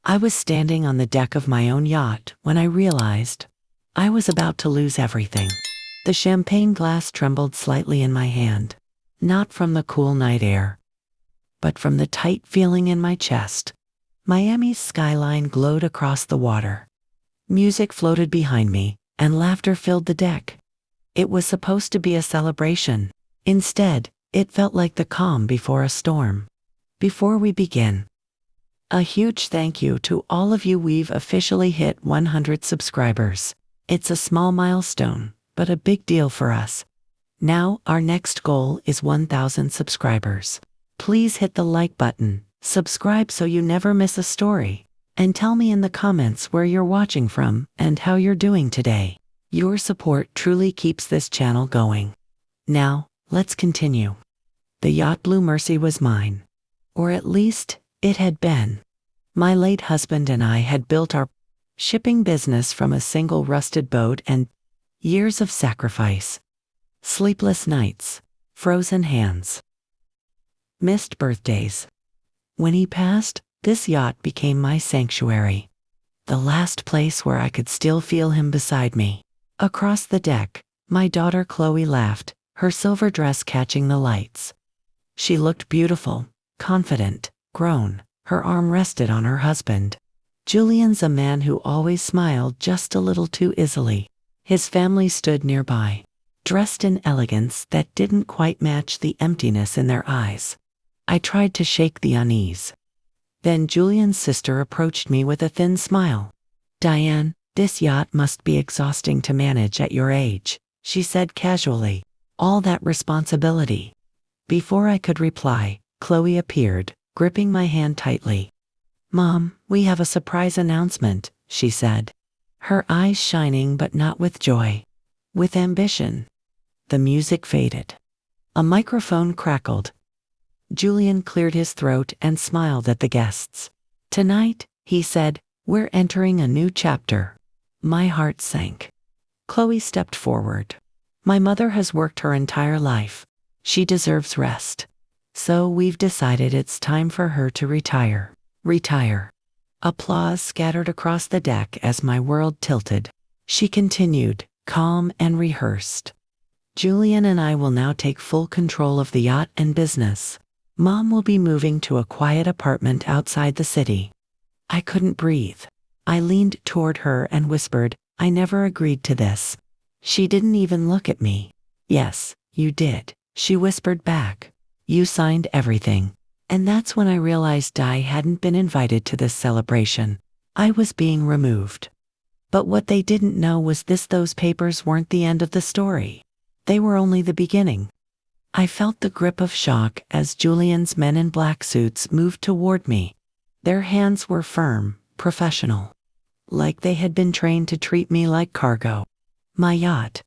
I was standing on the deck of my own yacht when I realized I was about to lose everything. The champagne glass trembled slightly in my hand, not from the cool night air, but from the tight feeling in my chest. Miami's skyline glowed across the water. Music floated behind me, and laughter filled the deck. It was supposed to be a celebration. Instead, it felt like the calm before a storm. Before we begin, a huge thank you to all of you. We've officially hit 100 subscribers. It's a small milestone, but a big deal for us. Now, our next goal is 1,000 subscribers. Please hit the like button, subscribe so you never miss a story, and tell me in the comments where you're watching from and how you're doing today. Your support truly keeps this channel going. Now, let's continue. The yacht Blue Mercy was mine. Or at least, it had been. My late husband and I had built our shipping business from a single rusted boat, and years of sacrifice, sleepless nights, frozen hands, missed birthdays. When he passed, this yacht became my sanctuary. The last place where I could still feel him beside me. Across the deck, my daughter Chloe laughed, her silver dress catching the lights. She looked beautiful, confident, grown. Her arm rested on her husband. Julian's a man who always smiled just a little too easily. His family stood nearby, dressed in elegance that didn't quite match the emptiness in their eyes. I tried to shake the unease. Then Julian's sister approached me with a thin smile. "Diane, this yacht must be exhausting to manage at your age," she said casually. "All that responsibility." Before I could reply, Chloe appeared, gripping my hand tightly. "Mom, we have a surprise announcement," she said, her eyes shining but not with joy, with ambition. The music faded. A microphone crackled. Julian cleared his throat and smiled at the guests. "Tonight," he said, "we're entering a new chapter." My heart sank. Chloe stepped forward. "My mother has worked her entire life. She deserves rest. So we've decided it's time for her to retire." Retire. Applause scattered across the deck as my world tilted. She continued, calm and rehearsed. "Julian and I will now take full control of the yacht and business. Mom will be moving to a quiet apartment outside the city." I couldn't breathe. I leaned toward her and whispered, "I never agreed to this." She didn't even look at me. "Yes, you did," she whispered back. "You signed everything." And that's when I realized I hadn't been invited to this celebration. I was being removed. But what they didn't know was those papers weren't the end of the story. They were only the beginning. I felt the grip of shock as Julian's men in black suits moved toward me. Their hands were firm, professional, like they had been trained to treat me like cargo. My yacht,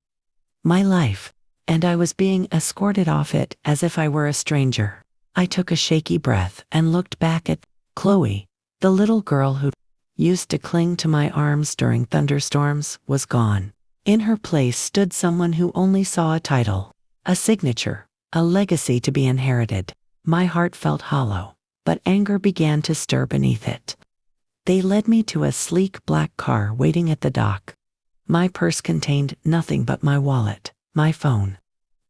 my life, and I was being escorted off it as if I were a stranger. I took a shaky breath and looked back at Chloe. The little girl who used to cling to my arms during thunderstorms was gone. In her place stood someone who only saw a title, a signature, a legacy to be inherited. My heart felt hollow, but anger began to stir beneath it. They led me to a sleek black car waiting at the dock. My purse contained nothing but my wallet, my phone,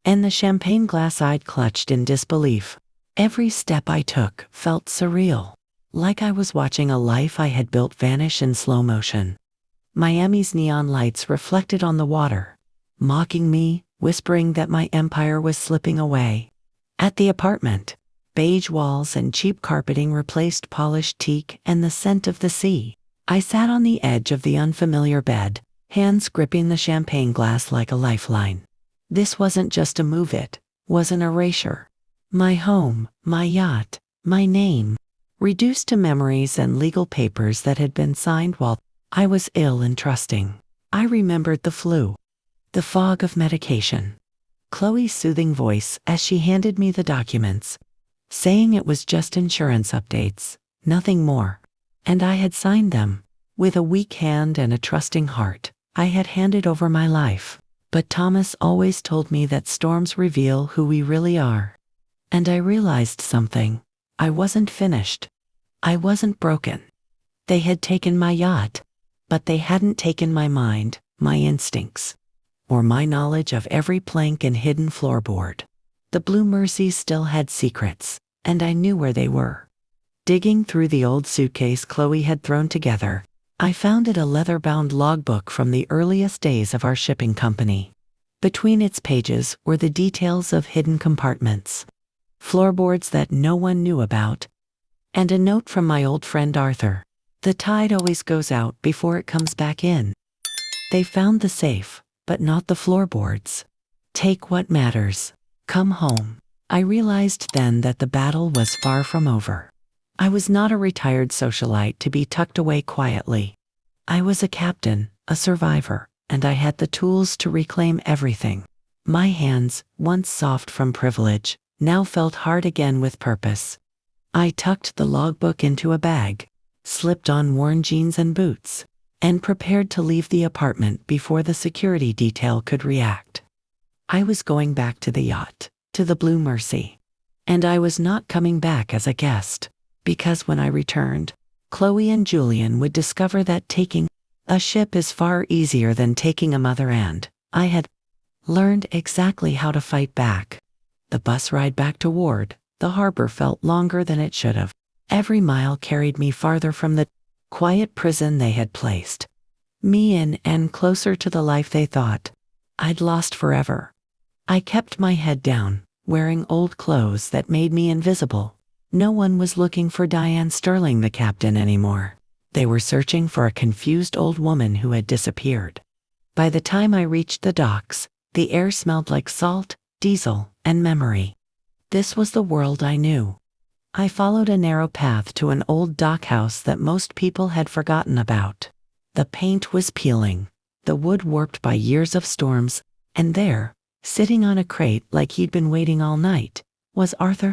and the champagne glass I'd clutched in disbelief. Every step I took felt surreal, like I was watching a life I had built vanish in slow motion. Miami's neon lights reflected on the water, mocking me, whispering that my empire was slipping away. At the apartment, beige walls and cheap carpeting replaced polished teak and the scent of the sea. I sat on the edge of the unfamiliar bed, hands gripping the champagne glass like a lifeline. This wasn't just a move, it was an erasure. My home, my yacht, my name, reduced to memories and legal papers that had been signed while I was ill and trusting. I remembered the flu, the fog of medication, Chloe's soothing voice as she handed me the documents, saying it was just insurance updates, nothing more. And I had signed them. With a weak hand and a trusting heart, I had handed over my life. But Thomas always told me that storms reveal who we really are. And I realized something. I wasn't finished. I wasn't broken. They had taken my yacht, but they hadn't taken my mind, my instincts, or my knowledge of every plank and hidden floorboard. The Blue Mercy still had secrets, and I knew where they were. Digging through the old suitcase Chloe had thrown together, I found it a leather-bound logbook from the earliest days of our shipping company. Between its pages were the details of hidden compartments, floorboards that no one knew about, and a note from my old friend Arthur. The tide always goes out before it comes back in. They found the safe, but not the floorboards. Take what matters. Come home. I realized then that the battle was far from over. I was not a retired socialite to be tucked away quietly. I was a captain, a survivor, and I had the tools to reclaim everything. My hands, once soft from privilege, now felt hard again with purpose. I tucked the logbook into a bag, slipped on worn jeans and boots, and prepared to leave the apartment before the security detail could react. I was going back to the yacht, to the Blue Mercy. And I was not coming back as a guest, because when I returned, Chloe and Julian would discover that taking a ship is far easier than taking a mother, and I had learned exactly how to fight back. The bus ride back to Ward, the harbor felt longer than it should have. Every mile carried me farther from the quiet prison they had placed me in and closer to the life they thought I'd lost forever. I kept my head down, wearing old clothes that made me invisible. No one was looking for Diane Sterling, the captain, anymore. They were searching for a confused old woman who had disappeared. By the time I reached the docks, the air smelled like salt, diesel, and memory. This was the world I knew. I followed a narrow path to an old dock house that most people had forgotten about. The paint was peeling, the wood warped by years of storms, and there, sitting on a crate like he'd been waiting all night, was Arthur.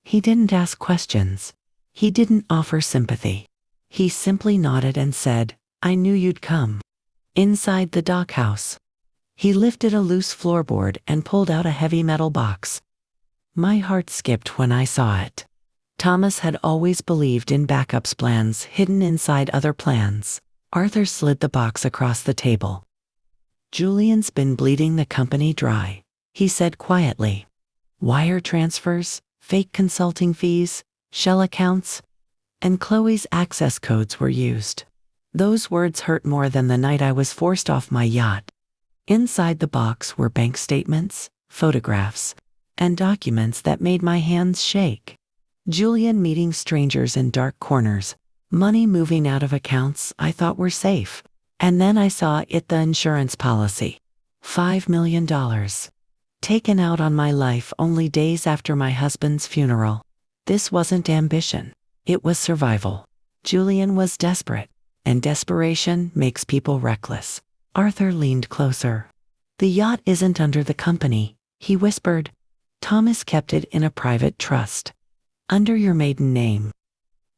He didn't ask questions. He didn't offer sympathy. He simply nodded and said, "I knew you'd come." Inside the dock house, he lifted a loose floorboard and pulled out a heavy metal box. My heart skipped when I saw it. Thomas had always believed in backups plans hidden inside other plans. Arthur slid the box across the table. "Julian's been bleeding the company dry," he said quietly. "Wire transfers, fake consulting fees, shell accounts, and Chloe's access codes were used." Those words hurt more than the night I was forced off my yacht. Inside the box were bank statements, photographs, and documents that made my hands shake. Julian meeting strangers in dark corners, money moving out of accounts I thought were safe. And then I saw the insurance policy. $5 million. Taken out on my life only days after my husband's funeral. This wasn't ambition. It was survival. Julian was desperate, and desperation makes people reckless. Arthur leaned closer. "The yacht isn't under the company," he whispered. "Thomas kept it in a private trust. Under your maiden name.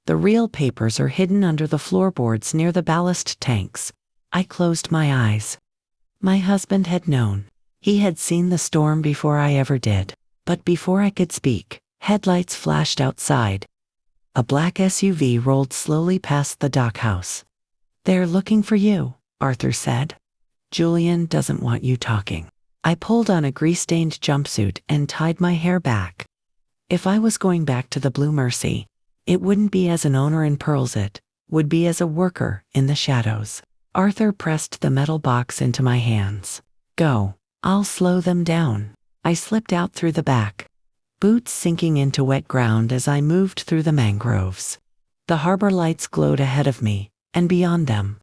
The real papers are hidden under the floorboards near the ballast tanks." I closed my eyes. My husband had known. He had seen the storm before I ever did. But before I could speak, headlights flashed outside. A black SUV rolled slowly past the dock house. "They're looking for you," Arthur said. "Julian doesn't want you talking." I pulled on a grease-stained jumpsuit and tied my hair back. If I was going back to the Blue Mercy, it wouldn't be as an owner in pearls, it would be as a worker in the shadows. Arthur pressed the metal box into my hands. "Go. I'll slow them down." I slipped out through the back, boots sinking into wet ground as I moved through the mangroves. The harbor lights glowed ahead of me, and beyond them,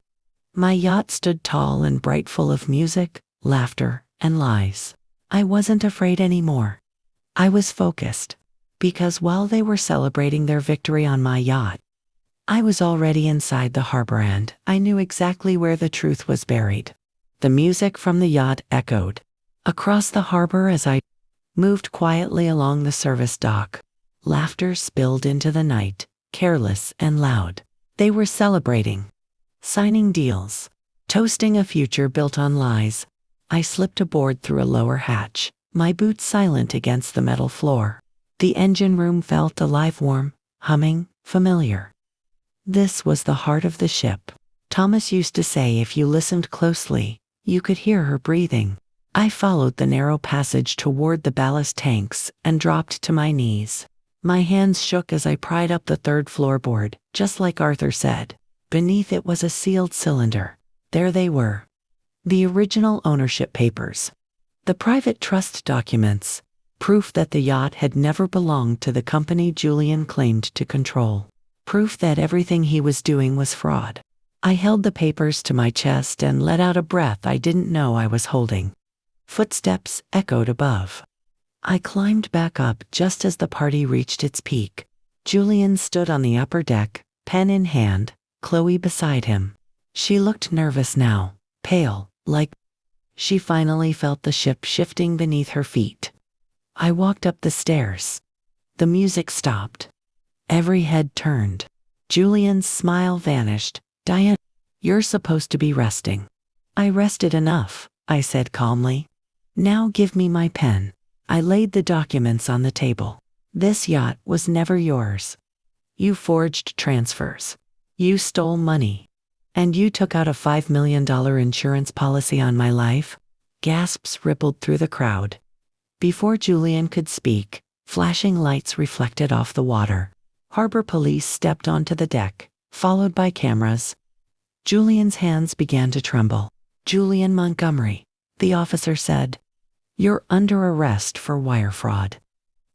my yacht stood tall and bright, full of music, laughter, and lies. I wasn't afraid anymore. I was focused, because while they were celebrating their victory on my yacht, I was already inside the harbor, and I knew exactly where the truth was buried. The music from the yacht echoed across the harbor as I moved quietly along the service dock. Laughter spilled into the night, careless and loud. They were celebrating, signing deals, toasting a future built on lies. I slipped aboard through a lower hatch, my boots silent against the metal floor. The engine room felt alive, warm, humming, familiar. This was the heart of the ship. Thomas used to say if you listened closely, you could hear her breathing. I followed the narrow passage toward the ballast tanks and dropped to my knees. My hands shook as I pried up the third floorboard, just like Arthur said. Beneath it was a sealed cylinder. There they were. The original ownership papers. The private trust documents. Proof that the yacht had never belonged to the company Julian claimed to control. Proof that everything he was doing was fraud. I held the papers to my chest and let out a breath I didn't know I was holding. Footsteps echoed above. I climbed back up just as the party reached its peak. Julian stood on the upper deck, pen in hand, Chloe beside him. She looked nervous now, pale, like she finally felt the ship shifting beneath her feet. I walked up the stairs. The music stopped. Every head turned. Julian's smile vanished. Diane, you're supposed to be resting. I rested enough, I said calmly. Now give me my pen. I laid the documents on the table. This yacht was never yours. You forged transfers. You stole money. And you took out a $5 million insurance policy on my life? Gasps rippled through the crowd. Before Julian could speak, flashing lights reflected off the water. Harbor police stepped onto the deck, followed by cameras. Julian's hands began to tremble. Julian Montgomery, the officer said. You're under arrest for wire fraud,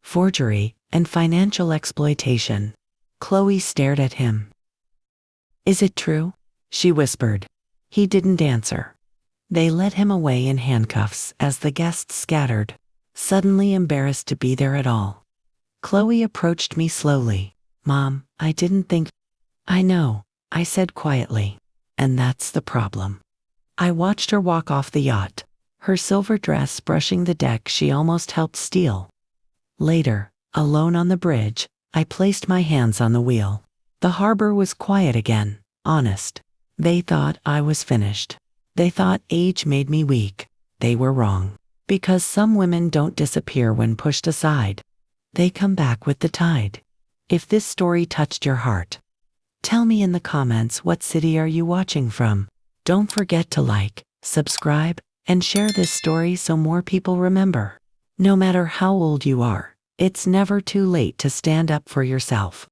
forgery, and financial exploitation. Chloe stared at him. Is it true? She whispered. He didn't answer. They led him away in handcuffs as the guests scattered, suddenly embarrassed to be there at all. Chloe approached me slowly. Mom, I didn't think. I know, I said quietly. And that's the problem. I watched her walk off the yacht, her silver dress brushing the deck she almost helped steal. Later, alone on the bridge, I placed my hands on the wheel. The harbor was quiet again, honest. They thought I was finished. They thought age made me weak. They were wrong. Because some women don't disappear when pushed aside. They come back with the tide. If this story touched your heart, tell me in the comments what city are you watching from. Don't forget to like, subscribe, and share this story so more people remember. No matter how old you are, it's never too late to stand up for yourself.